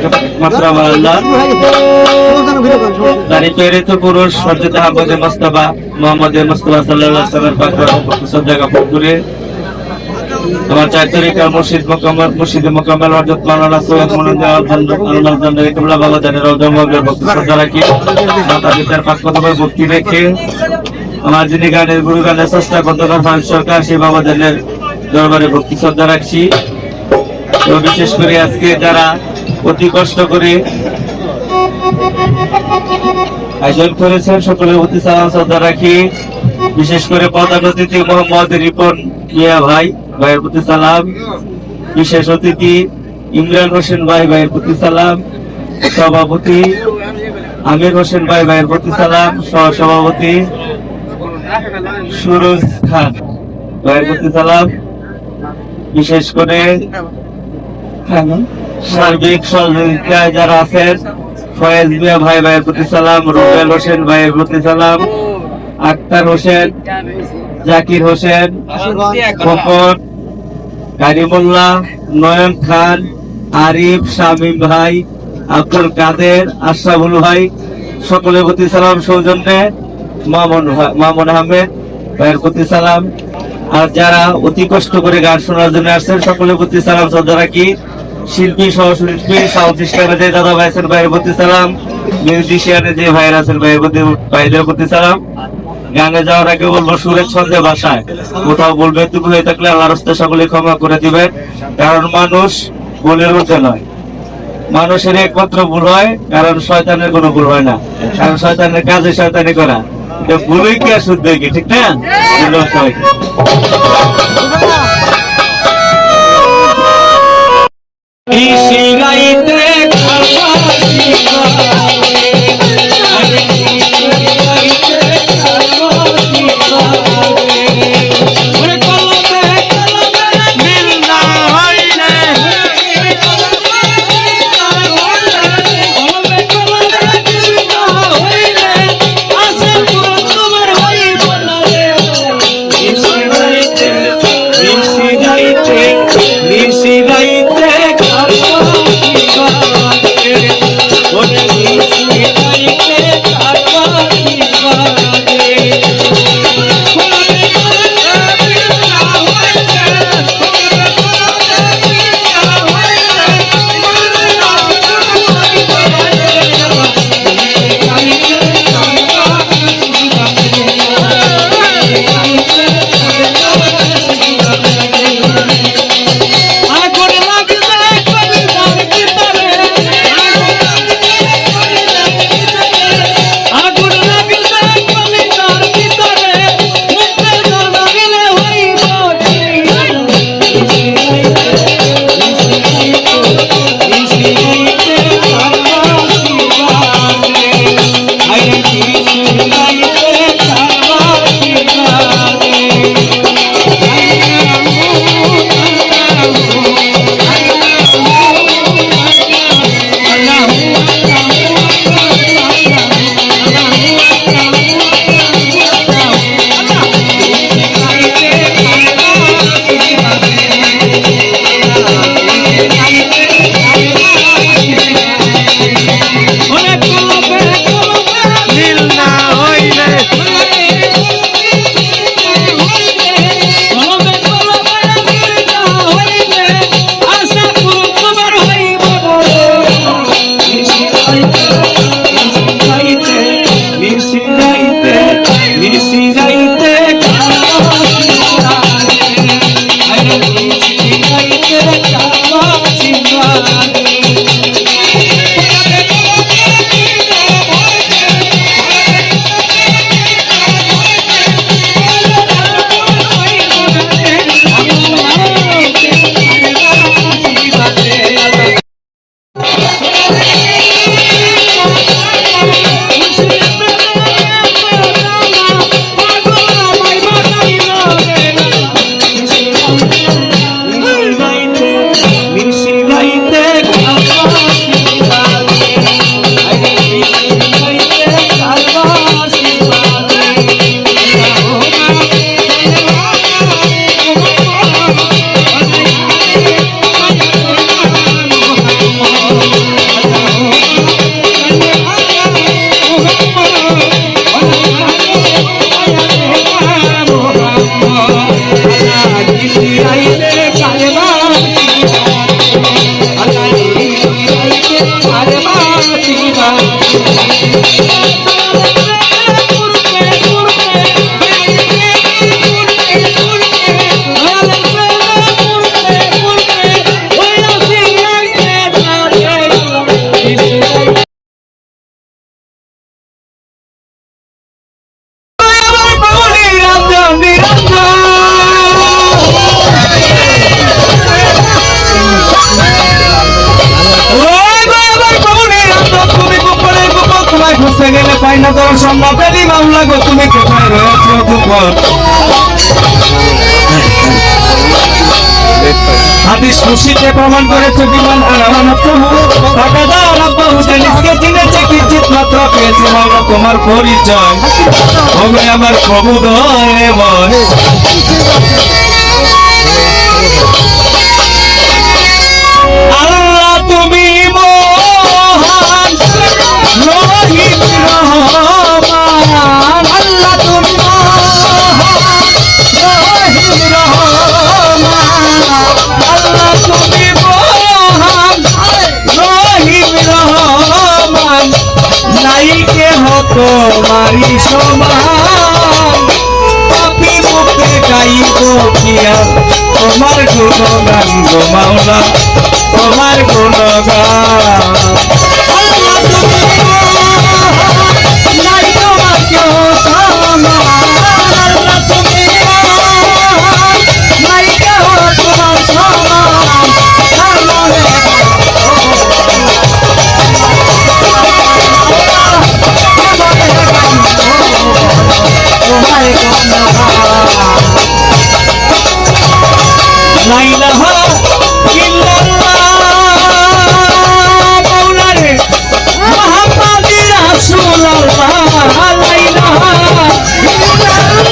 একমাত্র আমার আল্লাহ। তারই প্রেরিত পুরুষ হযরত আহমদ মুস্তাফা মুহাম্মদ মুস্তাফা সাল্লাল্লাহু আলাইহি ওয়াসাল্লামের পাক শ্রদ্ধা জ্ঞাপন করে আমার চার তরিকার মুর্শিদ মোকাম্মল হযরত মাওলানা সৈয়দ মুনজ্জার কিবলা বাবা জানের রওজা মুবারকের ভক্তি শ্রদ্ধা রাখি। মাতা পিতার পাক কদমে ভক্তি রেখে আমার যিনি গানের গুরু গানের স্রষ্টা খন্দকার ফারুক সরকার সেই বাবা জানের দরবারে ভক্তি শ্রদ্ধা রাখছি। তো বিশেষ করে আজকে যারা অতি কষ্ট করে আয়োজন করেছেন সকলের প্রতি সালাম শ্রদ্ধা রাখি। বিশেষ করে প্রধান অতিথি মোহাম্মদ রিপন মিয়া ভাইয়ের প্রতি সালাম। বিশেষ অতিথি ইমরান হোসেন ভাইয়ের প্রতি সালাম। সভাপতি আমির হোসেন ভাইয়ের প্রতি সালাম। সহসভাপতি সুরজ খান ভাইয়ের প্রতি সালাম। বিশেষ করে সার্বিক সহযোগিতায় যারা আছেন ফয়েজ মিয়া ভাইয়ের প্রতি সালাম। রুবেল হোসেন ভাইয়ের প্রতি সালাম। আক্তার হোসেন, জাকির হোসেন, খোকন, কারিমুল্লাহ, নয়ন খান, আরিফ, শামীম ভাই, আব্দুল কাদের, আশরাফুল ভাই সকলের প্রতি সালাম। সৌজন্যে মামুন আহমেদ ভাইয়ের প্রতি সালাম। আর যারা অতি কষ্ট করে গান শোনার জন্য আসছেন সকলের প্রতি সালাম শ্রদ্ধা রাখি। শিল্পী সহশিল্পী সাউন্ড সিস্টেমে যে দাদা ভাই আছেন ভাইয়ের প্রতি সালাম। মিউজিশিয়ানে যে ভাইয়ের আছেন ভাইদের প্রতি সালাম। গানে যাওয়ার আগে বলবো সুরের ছন্দে ভাষায় কোথাও বলবে তুমি হয়ে থাকলে আল্লাহর রাস্তে সকলে ক্ষমা করে দিবেন। কারণ মানুষ ভুলের মধ্যে নয়, মানুষের একমাত্র ভুল হয়, কারণ শয়তানের কোনো ভুল হয় না। কারণ শয়তানের কাজে শয়তানি করা, ভুলই কি আর শুদ্ধ কি, ঠিক না? নিশিরাইতে গেলে পাই না তোর সম্ভবেরই মামলা গো, তুমি কোথায় রয়েছো দুপুর? হাদিস খুশিতে প্রমাণ করেছে বিমান আলামানত প্রভু টাকাদার আব্বা হুসেন ইসকে চিনেছে কিঞ্চিত মাত্র পেয়েছে মাওলা তোমার পরিচয় হবে আমার প্রভু দয়ে বল আল্লাহ তুমি মহান রহিম রহমান আল্লাহ তুমি মহান রহিম রহমান আল্লাহ তুমি মহান রহিম রহমান নাই কেহ তোমারি সমান পাপী মুখে গাইব কিয়া তোমার গুণগান গো মাওলা তোমার গুণগান আল্লাহ তুমি নাই তোমার কেউ সমান আল্লাহ তুমি নাই কেউ তোমার সমান লা ইলাহা ইল্লাল্লাহ মাওলানা মুহাম্মাদুর রাসূলুল্লাহ লা ইলাহা ইল্লাল্লাহ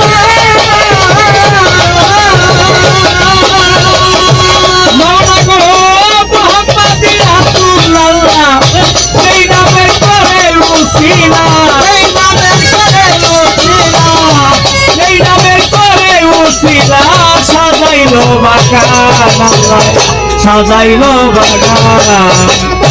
মাওলানা গো মুহাম্মাদুর রাসূলুল্লাহ এই নামের করে উসিলা এই নামের করে উসিলা এই নামের করে উসিলা সাজাইলো বাগান সাজাইলো বাগান